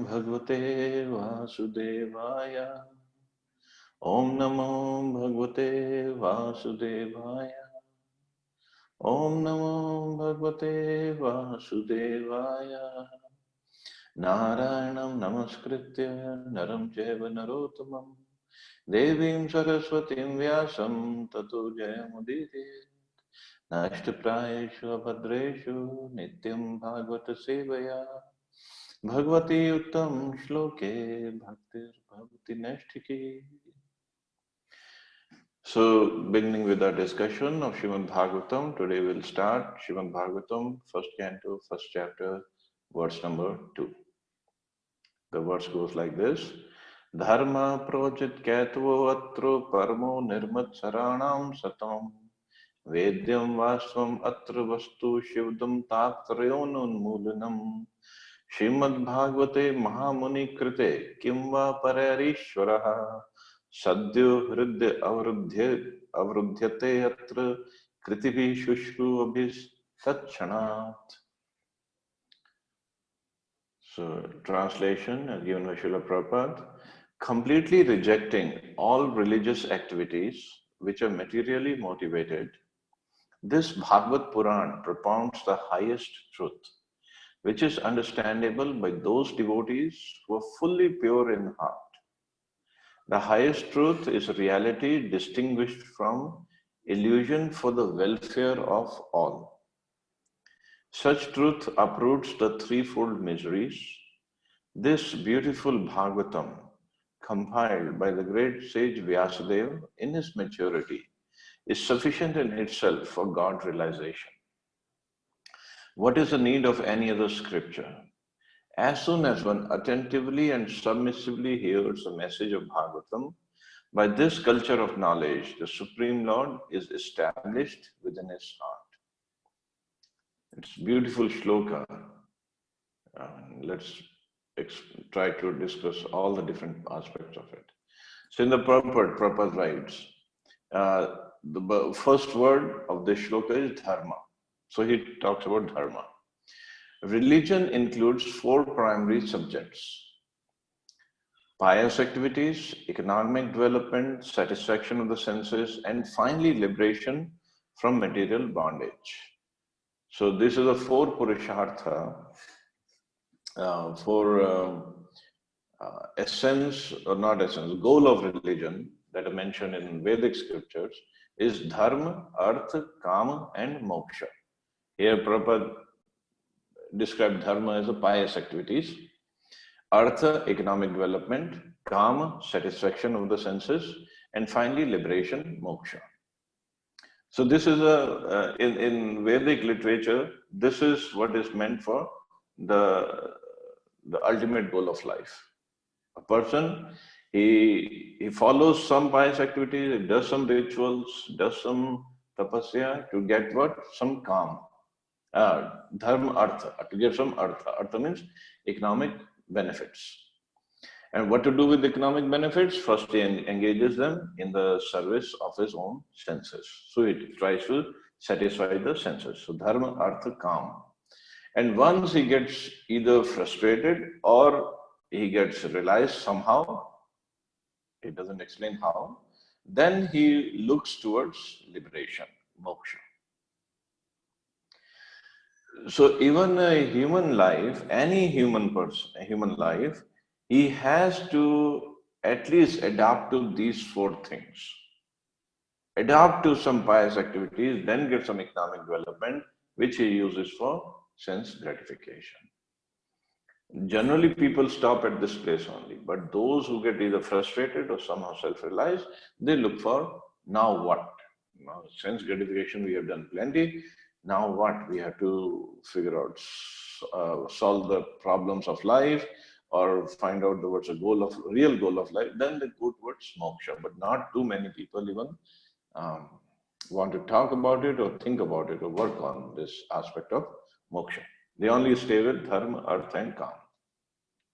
Bhagavate Vasudevaya. Om Namo Bhagavate Vasudevaya. Om Namo Bhagavate Vasudevaya. Narayanam Namaskritya Naram Chaiva Narottamam Devim Saraswatim Vyasam Tato Jayamudite Nashtaprayeshu Abhadreshu Nityam Bhagavata Sevaya Bhagavati Uttam Shloke Bhaktir Bhavati Nashtiki. So, beginning with our discussion of Srimad Bhagavatam, today we'll start Srimad Bhagavatam, first canto, first chapter, verse number 2. The verse goes like this. Dharma projit katvo atro parmo nirmat saranam satam vedyam vasvam atra vastu shivdam tatrayonun mulanam Srimad Bhagavate Mahamuni Krite Kimva Pararishwaraha Sadhyo Hridya Avrudhyate Atra Kritivi Shushru Abhis Tatchanat. So, translation as given by Srila Prabhupada, completely rejecting all religious activities which are materially motivated, this Bhagavad Puran propounds the highest truth, which is understandable by those devotees who are fully pure in heart. The highest truth is reality distinguished from illusion for the welfare of all. Such truth uproots the threefold miseries. This beautiful Bhagavatam, compiled by the great sage Vyasadeva in his maturity, is sufficient in itself for God realization. What is the need of any other scripture? As soon as one attentively and submissively hears the message of Bhagavatam, by this culture of knowledge, the Supreme Lord is established within his heart. It's beautiful shloka. Let's try to discuss all the different aspects of it. So in the Prabhupada writes, the first word of this shloka is dharma. So he talks about dharma. Religion includes four primary subjects: pious activities, economic development, satisfaction of the senses, and finally liberation from material bondage. So this is the four purushartha, essence or not essence, goal of religion that are mentioned in Vedic scriptures is dharma, artha, kama, and moksha. Here Prabhupada described dharma as a pious activities, artha, economic development, kama, satisfaction of the senses, and finally liberation, moksha. So this is in Vedic literature, this is what is meant for the ultimate goal of life. A person, he follows some pious activities, he does some rituals, does some tapasya to get what? Some calm. Dharma artha, to get some artha. Artha means economic benefits. And what to do with economic benefits? First, he engages them in the service of his own senses. So he tries to satisfy the senses. So dharma, artha, kam. And once he gets either frustrated or he gets realized somehow, he doesn't explain how, then he looks towards liberation, moksha. So even a human life, any human person, a human life, he has to at least adapt to these four things. Adapt to some pious activities, then get some economic development, which he uses for sense gratification. Generally, people stop at this place only, but those who get either frustrated or somehow self-realized, they look for now what? Now, sense gratification, we have done plenty. Now what? We have to figure out, solve the problems of life, or find out what's a real goal of life. Then they go towards moksha. But not too many people even want to talk about it or think about it or work on this aspect of moksha. They only stay with dharma, artha, and kama.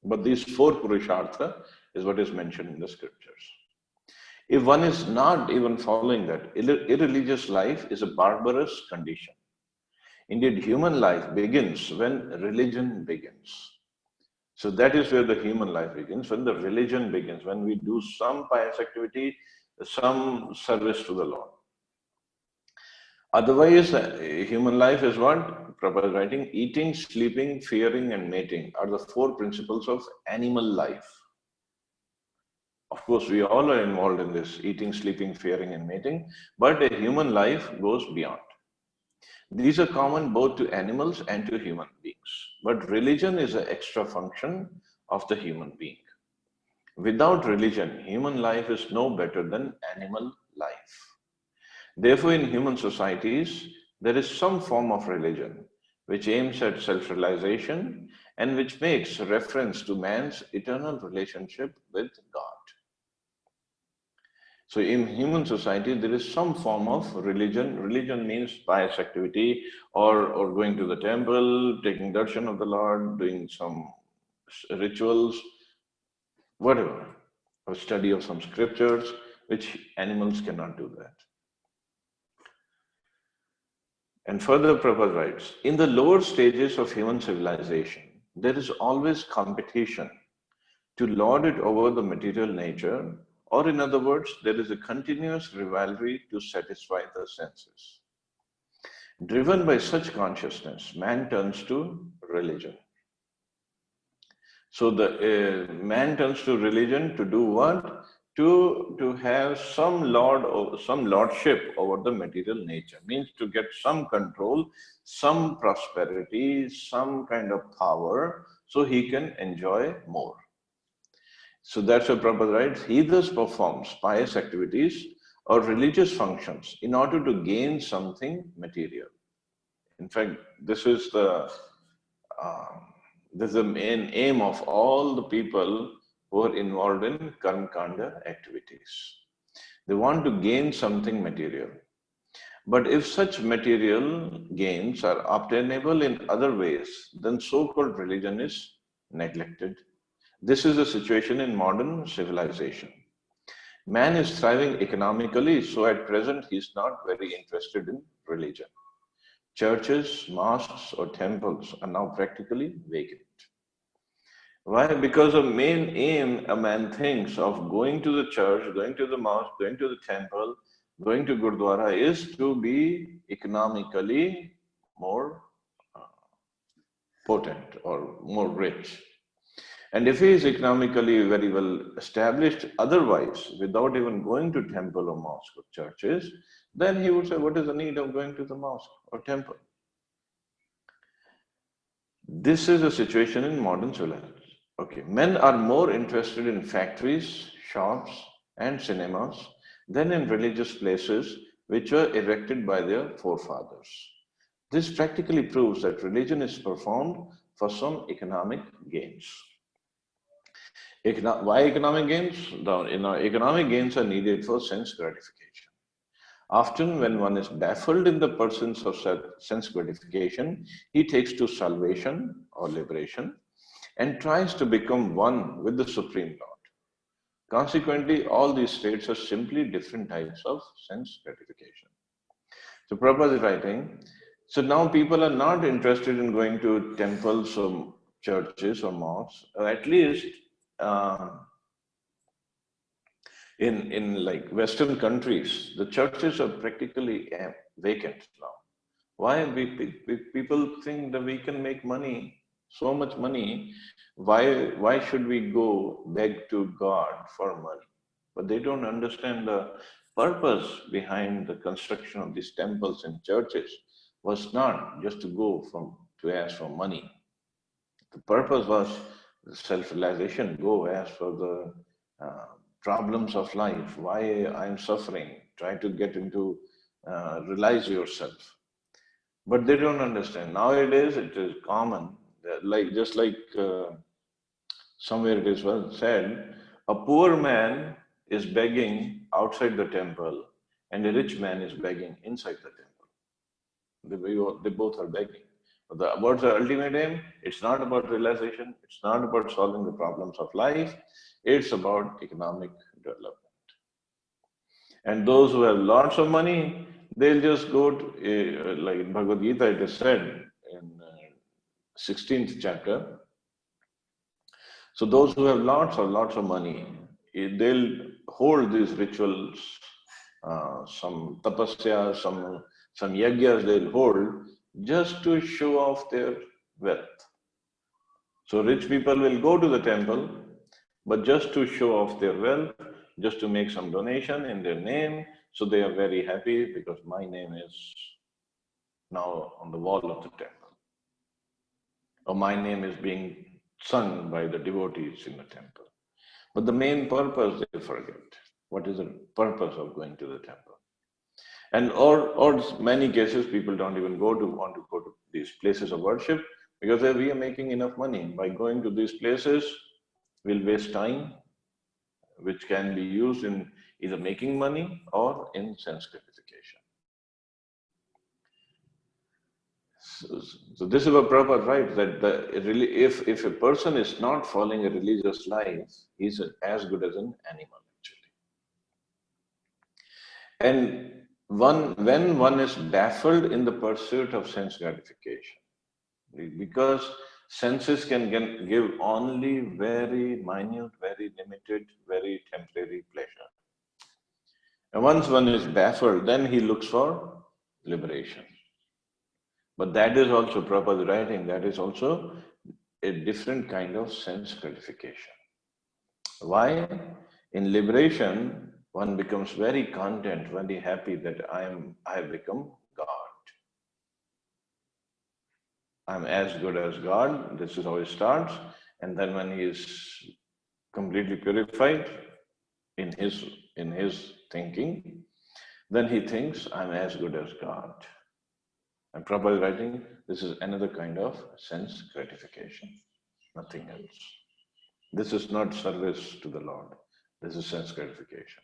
But these four purushartha is what is mentioned in the scriptures. If one is not even following that, irreligious life is a barbarous condition. Indeed, human life begins when religion begins. So that is where the human life begins, when the religion begins, when we do some pious activity, some service to the Lord. Otherwise, human life is what? Prabhupada writing, eating, sleeping, fearing, and mating are the four principles of animal life. Of course, we all are involved in this eating, sleeping, fearing, and mating, but a human life goes beyond. These are common both to animals and to human beings. But religion is an extra function of the human being. Without religion, human life is no better than animal life. Therefore, in human societies, there is some form of religion which aims at self-realization and which makes reference to man's eternal relationship with God. So in human society, there is some form of religion. Religion means pious activity or going to the temple, taking darshan of the Lord, doing some rituals, whatever, or study of some scriptures, which animals cannot do that. And further, Prabhupada writes, in the lower stages of human civilization, there is always competition to lord it over the material nature, or in other words, there is a continuous rivalry to satisfy the senses. Driven by such consciousness, man turns to religion. So the man turns to religion to do what? To have some lordship over the material nature, means to get some control, some prosperity, some kind of power, so he can enjoy more. So that's what Prabhupada writes, he thus performs pious activities or religious functions in order to gain something material. In fact, this is the main aim of all the people who are involved in Karma Kanda activities. They want to gain something material. But if such material gains are obtainable in other ways, then so-called religion is neglected. This is the situation in modern civilization. Man is thriving economically, so at present he is not very interested in religion. Churches, mosques, or temples are now practically vacant. Why? Because the main aim a man thinks of going to the church, going to the mosque, going to the temple, going to Gurdwara is to be economically more potent or more rich. And if he is economically very well established, otherwise, without even going to temple or mosque or churches, then he would say, what is the need of going to the mosque or temple? This is a situation in modern civilization. Okay, men are more interested in factories, shops, and cinemas than in religious places which were erected by their forefathers. This practically proves that religion is performed for some economic gains. Why economic gains? Economic gains are needed for sense gratification. Often when one is baffled in the pursuit of sense gratification, he takes to salvation or liberation and tries to become one with the Supreme Lord. Consequently, all these states are simply different types of sense gratification. So Prabhupada is writing, so now people are not interested in going to temples or churches or mosques, or at least in like Western countries, the churches are practically vacant now. Why? People think that we can make money, so much money. Why should we go beg to God for money? But they don't understand the purpose behind the construction of these temples and churches was not just to go to ask for money. The purpose was self-realization. Go ask for the problems of life, why I'm suffering, try to get into, realize yourself. But they don't understand. Nowadays, it is common, just like somewhere it is well said, a poor man is begging outside the temple and a rich man is begging inside the temple. They both are begging. What's the ultimate aim? It's not about realization. It's not about solving the problems of life. It's about economic development. And those who have lots of money, they'll just go to, like in Bhagavad Gita, it is said in 16th chapter, So those who have lots of money, they'll hold these rituals, some tapasya, some yagyas they'll hold just to show off their wealth. So rich people will go to the temple, but just to show off their wealth, just to make some donation in their name, so they are very happy because my name is now on the wall of the temple, or my name is being sung by the devotees in the temple. But the main purpose they forget. What is the purpose of going to the temple? And or many cases people don't even want to go to these places of worship because we are making enough money. By going to these places, we'll waste time, which can be used in either making money or in sense gratification. So this is what Prabhupada writes, that if a person is not following a religious life, he's as good as an animal, actually. And when one is baffled in the pursuit of sense gratification, because senses can give only very minute, very limited, very temporary pleasure. And once one is baffled, then he looks for liberation. But that is also, Prabhupada's writing, that is also a different kind of sense gratification. Why? In liberation, one becomes very content, very happy that I have become God. I'm as good as God. This is how it starts. And then when he is completely purified in his thinking, then he thinks I'm as good as God. And Prabhupada writing, this is another kind of sense gratification, nothing else. This is not service to the Lord. This is sense gratification.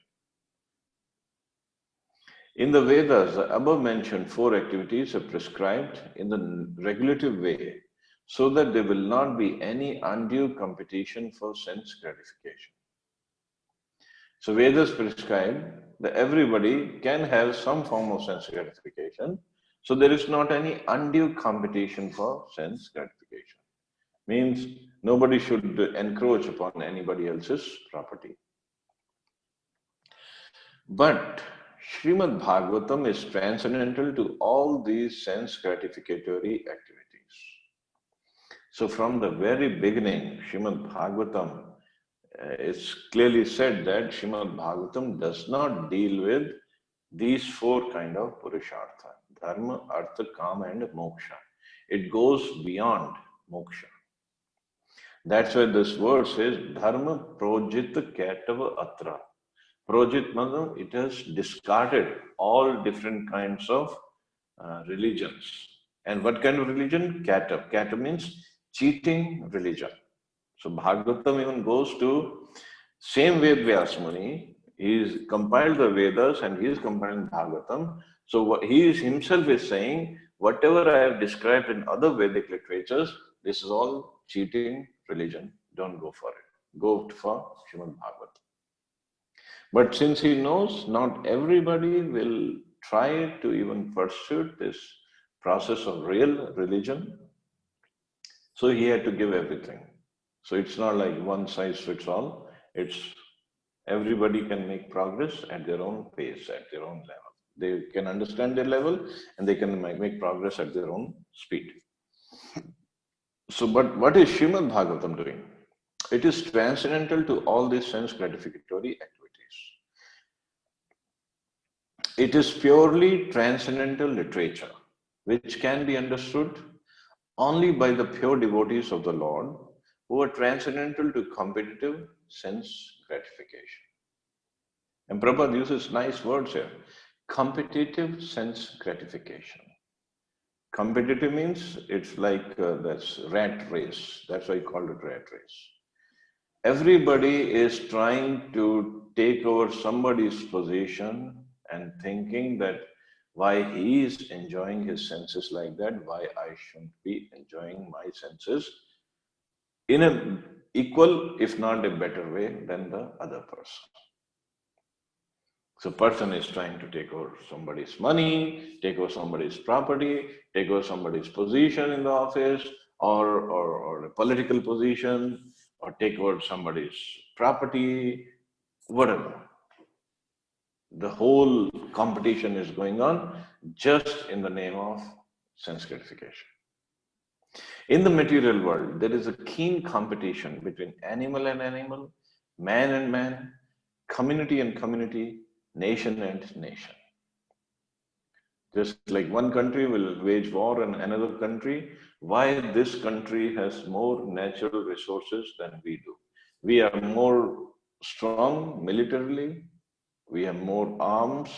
In the Vedas, the above mentioned 4 activities are prescribed in the regulative way so that there will not be any undue competition for sense gratification. So Vedas prescribe that everybody can have some form of sense gratification. So there is not any undue competition for sense gratification. Means nobody should encroach upon anybody else's property. But Srimad Bhagavatam is transcendental to all these sense gratificatory activities. So from the very beginning, Srimad Bhagavatam, it's clearly said that Srimad Bhagavatam does not deal with these 4 kind of purushartha: dharma, artha, kama, and moksha. It goes beyond moksha. That's why this word says dharma projit ketava atra. Projit means it has discarded all different kinds of religions. And what kind of religion? Kata. Kata means cheating religion. So Bhagavatam even goes to same Ved Vyas Muni. He's compiled the Vedas and he is compiling Bhagavatam. So what he himself is saying, whatever I have described in other Vedic literatures, this is all cheating religion. Don't go for it. Go for Srimad Bhagavatam. But since he knows not everybody will try to even pursue this process of real religion, so he had to give everything. So it's not like one size fits all. It's everybody can make progress at their own pace, at their own level. They can understand their level and they can make progress at their own speed. So, but what is Srimad Bhagavatam doing? It is transcendental to all these sense gratificatory activities. It is purely transcendental literature, which can be understood only by the pure devotees of the Lord who are transcendental to competitive sense gratification. And Prabhupada uses nice words here. Competitive sense gratification. Competitive means it's like that's rat race. That's why I called it rat race. Everybody is trying to take over somebody's position and thinking that why he is enjoying his senses like that, why I shouldn't be enjoying my senses in an equal, if not a better way than the other person. So person is trying to take over somebody's money, take over somebody's property, take over somebody's position in the office, or a political position, or take over somebody's property, whatever. The whole competition is going on just in the name of sense gratification. In the material world, there is a keen competition between animal and animal, man and man, community and community, nation and nation. Just like one country will wage war on another country, why this country has more natural resources than we do. We are more strong militarily, we have more arms,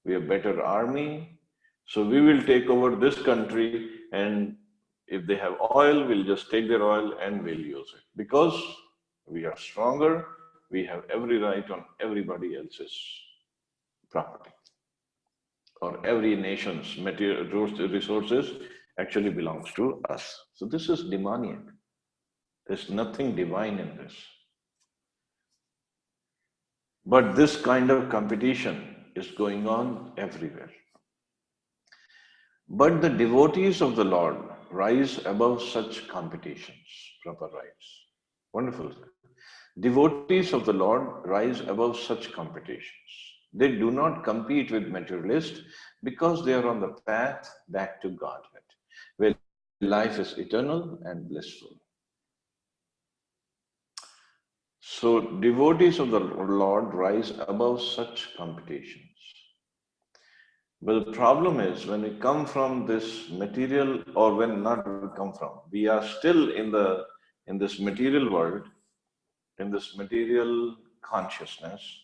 we have better army, so we will take over this country, and if they have oil, we'll just take their oil and we'll use it. Because we are stronger, we have every right on everybody else's property. Or every nation's material resources actually belongs to us. So this is demoniac. There's nothing divine in this. But this kind of competition is going on everywhere. But the devotees of the Lord rise above such competitions. Proper rise. Wonderful. Devotees of the Lord rise above such competitions. They do not compete with materialists because they are on the path back to Godhead, where life is eternal and blissful. So devotees of the Lord rise above such competitions. But the problem is when we come from this material, or when not we come from, we are still in this material world, in this material consciousness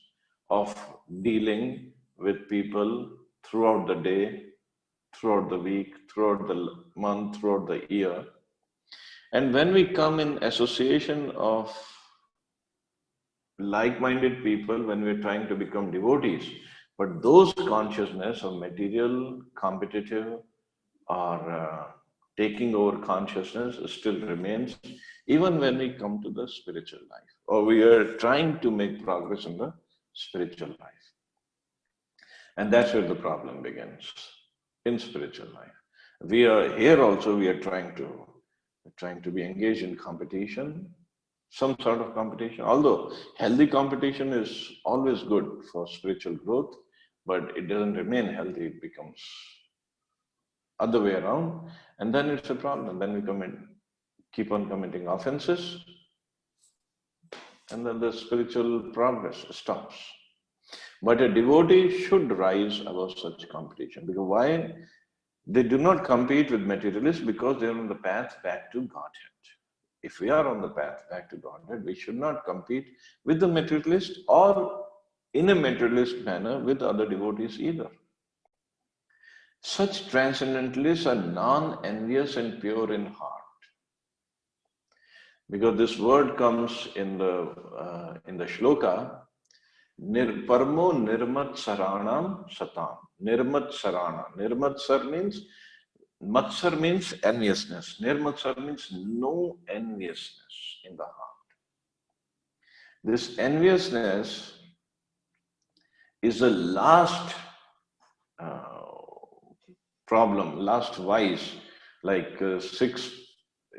of dealing with people throughout the day, throughout the week, throughout the month, throughout the year. And when we come in association of like-minded people, when we're trying to become devotees, but those consciousness of material, competitive, or taking over consciousness still remains, even when we come to the spiritual life, or we are trying to make progress in the spiritual life. And that's where the problem begins, in spiritual life. We are here also, we are trying to be engaged in competition, some sort of competition, although healthy competition is always good for spiritual growth, but it doesn't remain healthy, it becomes other way around, and then it's a problem. Then we keep on committing offenses, and then the spiritual progress stops. But a devotee should rise above such competition. Because why? They do not compete with materialists because they are on the path back to Godhead. If we are on the path back to Godhead, we should not compete with the materialist or in a materialist manner with other devotees either. Such transcendentalists are non-envious and pure in heart. Because this word comes in the shloka, Parmo nirmat saranam satam. Nirmat sarana. Nirmat sar means, matsar means enviousness. Nirmatsar means no enviousness in the heart. This enviousness is the last problem, last vice. Like 6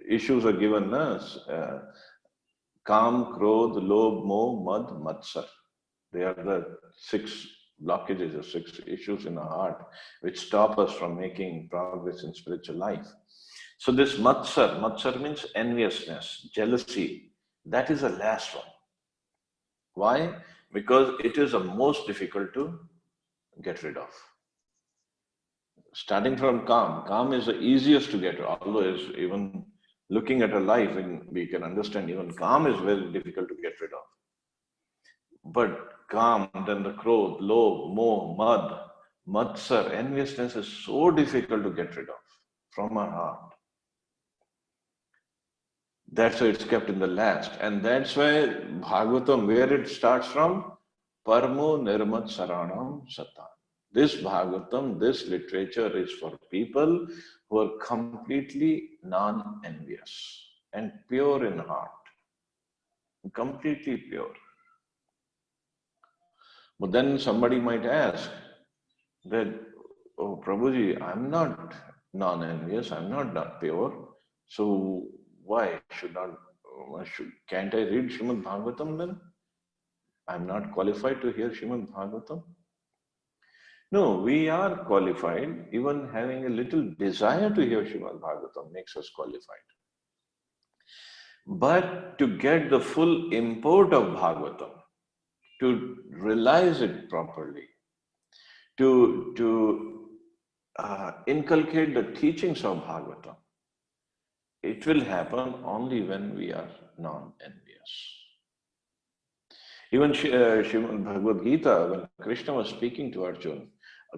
issues are given us. Kam, Krodh, Lobh, Moh, Mad, Matsar. They are the 6 blockages or 6 issues in the heart which stop us from making progress in spiritual life. So this matsar means enviousness, jealousy. That is the last one. Why? Because it is the most difficult to get rid of. Starting from calm is the easiest to get rid of, although even looking at a life, and we can understand even calm is very difficult to get rid of. But calm, then the Krodh, Lobh, Moh, Mad, Matsar, enviousness is so difficult to get rid of from our heart. That's why it's kept in the last. And that's why Bhagavatam, where it starts from, Parmo Nirmat Saranam Satam. This Bhagavatam, this literature is for people who are completely non-envious and pure in heart. Completely pure. But then somebody might ask that, oh Prabhuji, I'm not non-envious, I'm not pure, so why should not can't I read Srimad Bhagavatam then? I'm not qualified to hear Srimad Bhagavatam. No, we are qualified. Even having a little desire to hear Srimad Bhagavatam makes us qualified. But to get the full import of Bhagavatam, to realize it properly, to inculcate the teachings of Bhagavatam, it will happen only when we are non-envious. Even Srimad Bhagavad Gita, when Krishna was speaking to Arjuna,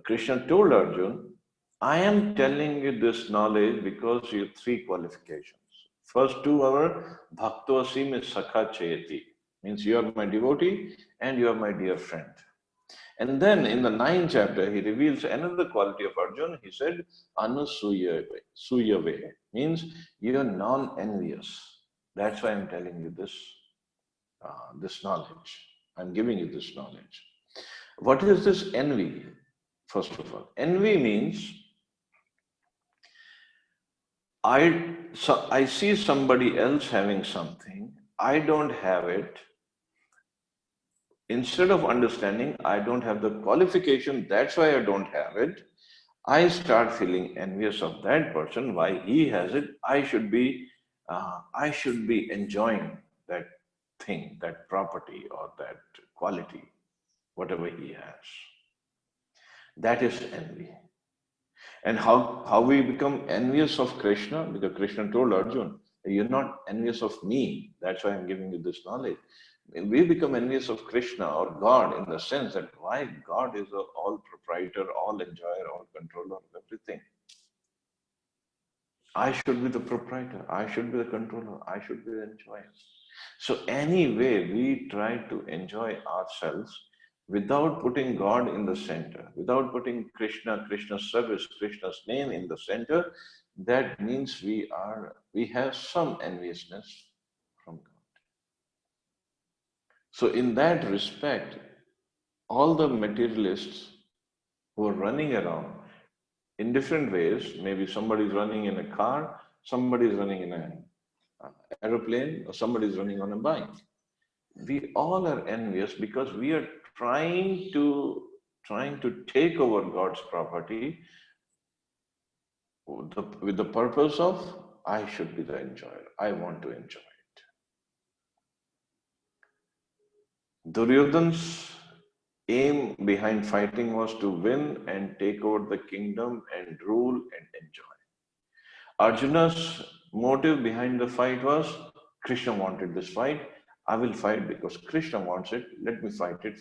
Krishna told Arjuna, I am telling you this knowledge because you have three qualifications. First two are Bhaktosi me Sakha Chayati, means you are my devotee and you are my dear friend. And then in the 9th chapter, he reveals another quality of Arjuna. He said, Anusuyave, means you are non-envious. That's why I'm telling you this knowledge. I'm giving you this knowledge. What is this envy? First of all, envy means I see somebody else having something, I don't have it. Instead of understanding, I don't have the qualification, that's why I don't have it. I start feeling envious of that person. Why he has it? I should be enjoying that thing, that property, or that quality, whatever he has. That is envy. And how we become envious of Krishna? Because Krishna told Arjuna, you're not envious of me. That's why I'm giving you this knowledge. We become envious of Krishna or God in the sense that why God is all proprietor, all enjoyer, all controller of everything. I should be the proprietor. I should be the controller. I should be the enjoyer. So anyway, we try to enjoy ourselves without putting God in the center, without putting Krishna, Krishna's service, Krishna's name in the center. That means we have some enviousness from God. So in that respect, all the materialists who are running around in different ways, maybe somebody is running in a car, somebody is running in an aeroplane, or somebody is running on a bike. We all are envious because we are trying to take over God's property with the purpose of I should be the enjoyer. I want to enjoy it. Duryodhana's aim behind fighting was to win and take over the kingdom and rule and enjoy. Arjuna's motive behind the fight was Krishna wanted this fight. I will fight because Krishna wants it. Let me fight it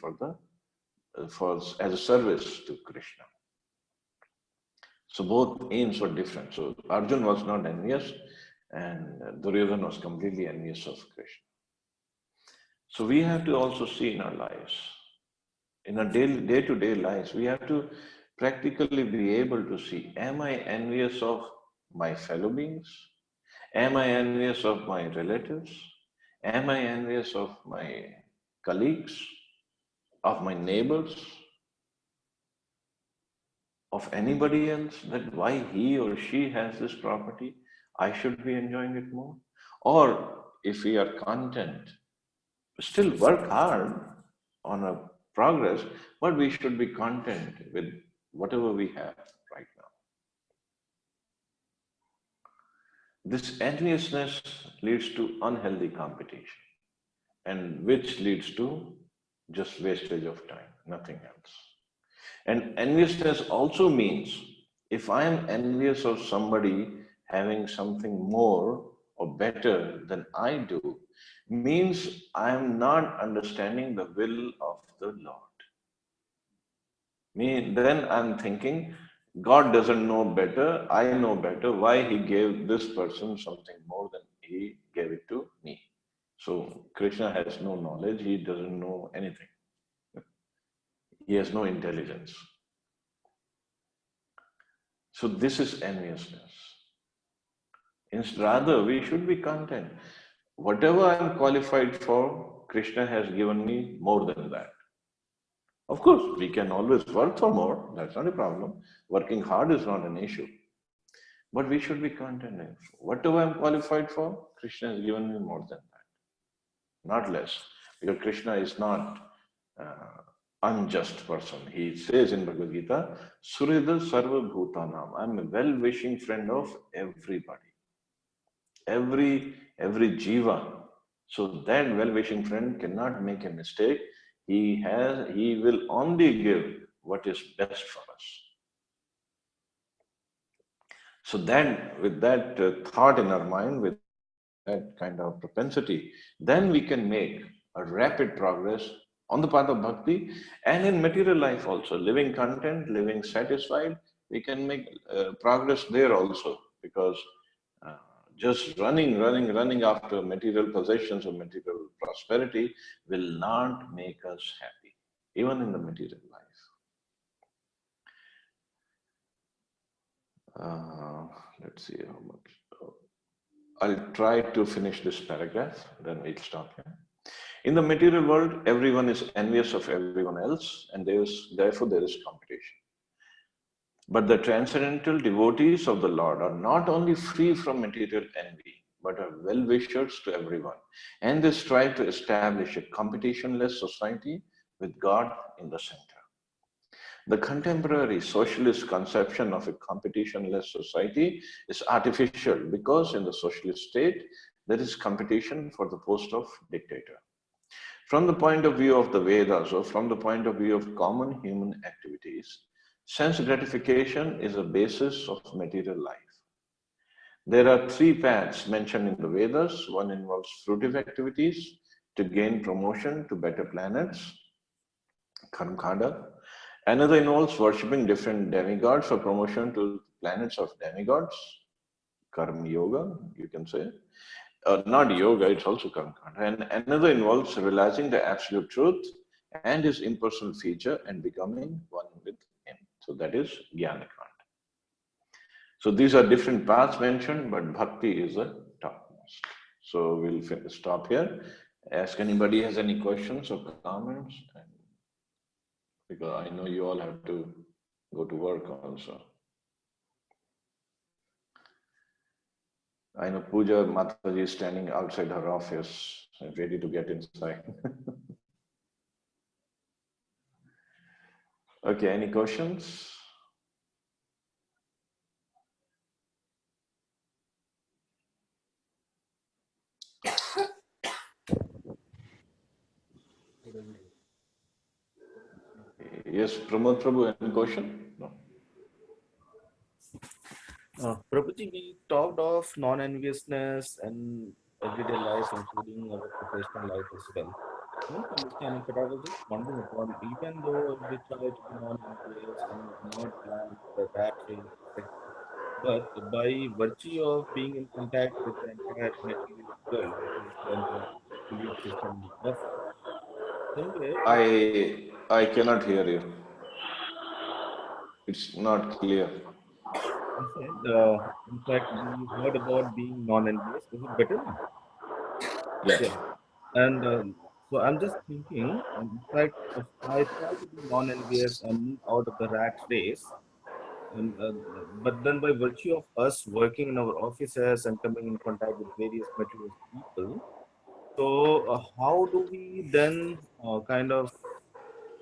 as a service to Krishna. So both aims were different. So Arjuna was not envious and Duryodhana was completely envious of Krishna. So we have to also see in our lives, in our day-to-day lives, we have to practically be able to see, am I envious of my fellow beings? Am I envious of my relatives? Am I envious of my colleagues? Of my neighbors? Of anybody else? That why he or she has this property, I should be enjoying it more? Or if we are content, still work hard on a progress, but we should be content with whatever we have right now. This enviousness leads to unhealthy competition, and which leads to just wastage of time, nothing else. And enviousness also means if I am envious of somebody having something more or better than I do, means I am not understanding the will of the Lord. Then I'm thinking, God doesn't know better, I know better, why he gave this person something more than he gave it to me. So Krishna has no knowledge, he doesn't know anything. He has no intelligence. So this is enviousness. Rather, we should be content. Whatever I am qualified for, Krishna has given me more than that. Of course, we can always work for more. That's not a problem. Working hard is not an issue. But we should be content. Whatever I am qualified for, Krishna has given me more than that. not less. Because Krishna is not unjust person. He says in Bhagavad Gita, Surida Sarva Bhutanam. I'm a well-wishing friend of everybody, every jiva. So that well-wishing friend cannot make a mistake. He will only give what is best for us. So then, with that thought in our mind, with that kind of propensity, then we can make a rapid progress on the path of bhakti and in material life also. Living content, living satisfied, we can make progress there also, because uh, just running after material possessions or material prosperity will not make us happy, even in the material life. Uh, let's see how much. I'll try to finish this paragraph, then we'll stop here. In the material world, everyone is envious of everyone else, and therefore there is competition. But the transcendental devotees of the Lord are not only free from material envy, but are well-wishers to everyone. And they strive to establish a competitionless society with God in the center. The contemporary socialist conception of a competitionless society is artificial, because in the socialist state, there is competition for the post of dictator. From the point of view of the Vedas, or from the point of view of common human activities, sense gratification is a basis of material life. There are three paths mentioned in the Vedas. One involves fruitive activities to gain promotion to better planets, karmakanda. Another involves worshipping different demigods for promotion to planets of demigods, karma yoga, you can say. Not yoga, it's also karma. And another involves realizing the absolute truth and his impersonal feature and becoming one with him. So that is jnana kanda. So these are different paths mentioned, but bhakti is the topmost. So we'll stop here. Ask anybody has any questions or comments, because I know you all have to go to work also. I know Pooja Mataji is standing outside her office, ready to get inside. Okay, any questions? Yes, Pramod Prabhu, any question? No. Prabhuji, we talked of non-enviousness and everyday life, including our professional life as well. Want to understand it, but I was just wondering upon, even though we try to be non-envious and not run the rat race, etc., but by virtue of being in contact with the entire material world, which is the entire belief system offers, somewhere I cannot hear you. It's not clear. I said, in fact, we heard about being non-envious. Is it better now? Yeah. Yeah. And so I'm just thinking, in fact, if I try to be non-envious and move out of the rat race, and but then by virtue of us working in our offices and coming in contact with various material people, so how do we then kind of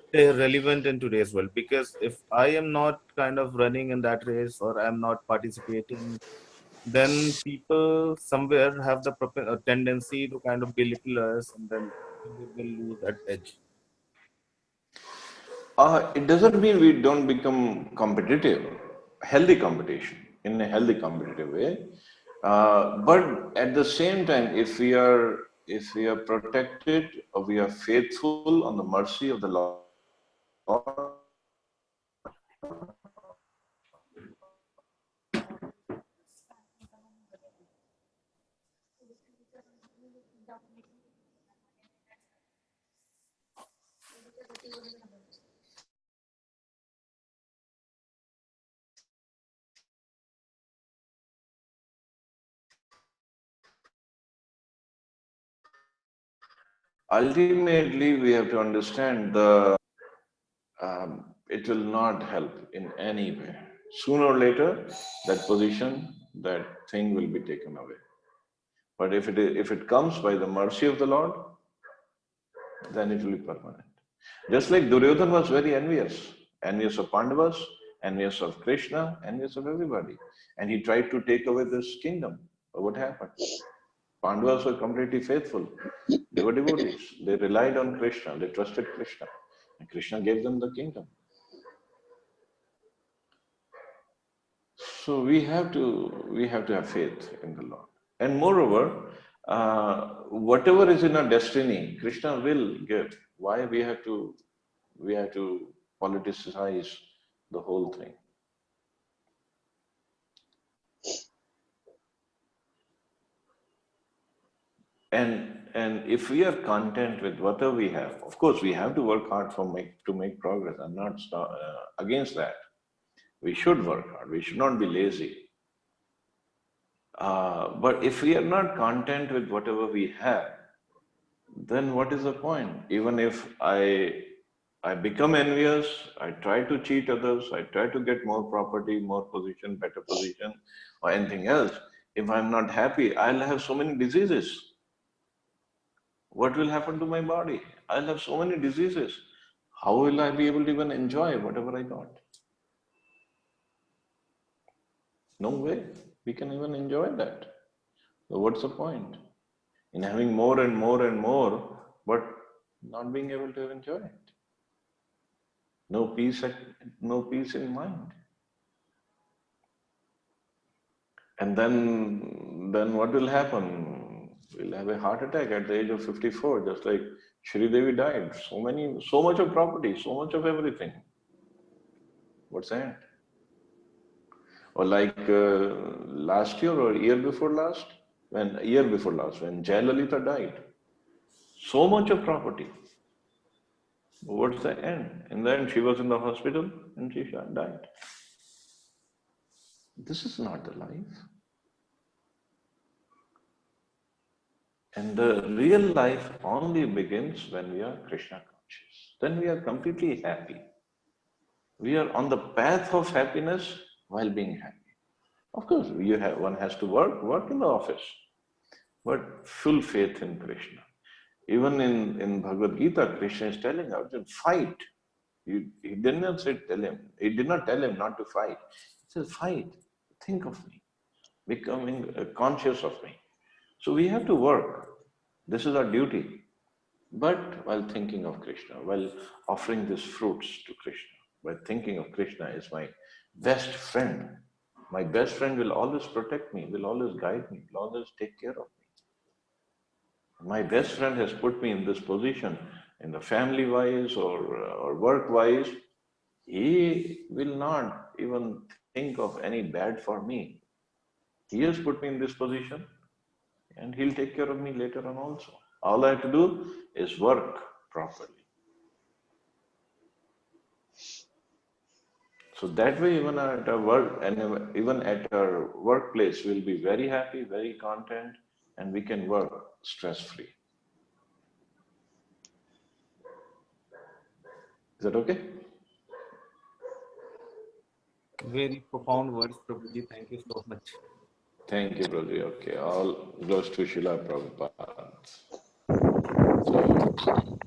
stay relevant in today's world? Because if I am not kind of running in that race or I'm not participating, then people somewhere have the tendency to kind of belittle us, and then we will lose that edge. It doesn't mean we don't become competitive. Healthy competition, in a healthy competitive way. But at the same time, if we are protected or we are faithful on the mercy of the Lord, ultimately we have to understand it will not help in any way. Sooner or later, that position, that thing will be taken away. But if it comes by the mercy of the Lord, then it will be permanent. Just like Duryodhana was very envious of Pandavas, envious of Krishna, envious of everybody. And he tried to take away this kingdom. But what happened? Pandavas were completely faithful. They were devotees. They relied on Krishna. They trusted Krishna. And Krishna gave them the kingdom. So we have to have faith in the Lord. And moreover, whatever is in our destiny, Krishna will give. Why we have to politicize the whole thing? And if we are content with whatever we have, of course we have to work hard to make progress. I'm not against that. We should work hard. We should not be lazy. But if we are not content with whatever we have, then what is the point? Even if I become envious, I try to cheat others, I try to get more property, more position, better position, or anything else. If I'm not happy, I'll have so many diseases. What will happen to my body? I'll have so many diseases. How will I be able to even enjoy whatever I got? No way. We can even enjoy that. So what's the point? In having more and more and more, but not being able to enjoy it. No peace in mind. And then what will happen? We'll have a heart attack at the age of 54, just like Shri Devi died. So much of property, so much of everything. What's that? Or like last year or year before last, when Jayalalitha died. So much of property. What's the end? In the end, she was in the hospital and she died. This is not the life. And the real life only begins when we are Krishna conscious. Then we are completely happy. We are on the path of happiness while being happy. Of course, one has to work in the office, but full faith in Krishna. Even in Bhagavad Gita, Krishna is telling Arjuna, fight. He did not tell him not to fight. He says, fight. Think of me. Becoming conscious of me. So we have to work. This is our duty. But while thinking of Krishna, while offering these fruits to Krishna, by thinking of Krishna as my best friend. My best friend will always protect me, will always guide me, will always take care of me. My best friend has put me in this position, in the family-wise or work-wise. He will not even think of any bad for me. He has put me in this position and he'll take care of me later on also. All I have to do is work properly. So that way, even at our work and even at our workplace, we'll be very happy, very content, and we can work stress-free. Is that okay? Very profound words, Prabhuji. Thank you so much. Thank you, Prabhuji. Okay, all goes to Srila Prabhupada. So,